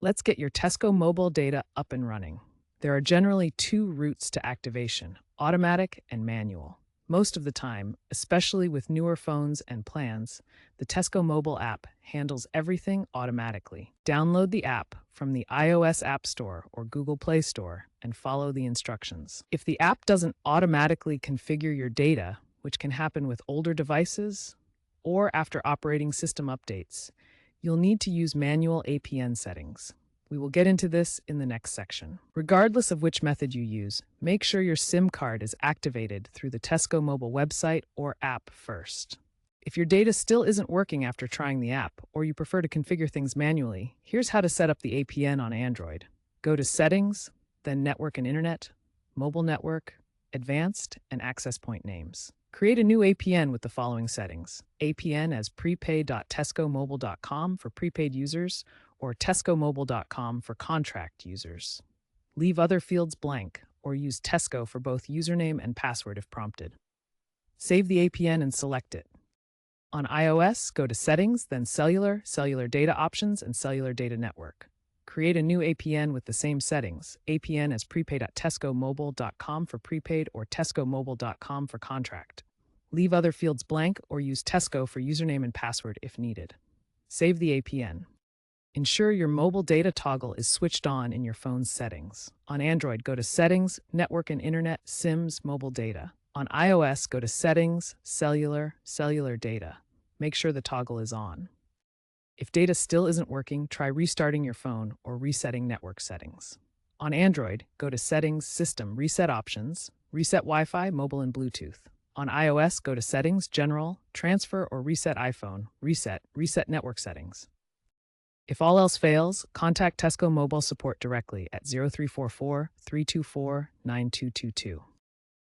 Let's get your Tesco Mobile data up and running. There are generally two routes to activation: automatic and manual. Most of the time, especially with newer phones and plans, the Tesco Mobile app handles everything automatically. Download the app from the iOS App Store or Google Play Store and follow the instructions. If the app doesn't automatically configure your data, which can happen with older devices or after operating system updates, you'll need to use manual APN settings. We will get into this in the next section. Regardless of which method you use, make sure your SIM card is activated through the Tesco Mobile website or app first. If your data still isn't working after trying the app, or you prefer to configure things manually, here's how to set up the APN on Android. Go to Settings, then Network and Internet, Mobile Network, Advanced, and Access Point names. Create a new APN with the following settings: APN as prepaid.tescomobile.com for prepaid users, or tescomobile.com for contract users. Leave other fields blank, or use Tesco for both username and password if prompted. Save the APN and select it. On iOS, go to Settings, then Cellular Data Options, and Cellular Data Network. Create a new APN with the same settings: APN as prepaid.tescomobile.com for prepaid or tescomobile.com for contract. Leave other fields blank or use Tesco for username and password if needed. Save the APN. Ensure your mobile data toggle is switched on in your phone's settings. On Android, go to Settings, Network and Internet, SIMs, Mobile Data. On iOS, go to Settings, Cellular Data. Make sure the toggle is on. If data still isn't working, try restarting your phone or resetting network settings. On Android, go to Settings, System, Reset Options, Reset Wi-Fi, Mobile and Bluetooth. On iOS, go to Settings, General, Transfer or Reset iPhone, Reset Network Settings. If all else fails, contact Tesco Mobile support directly at 0344 324 9222.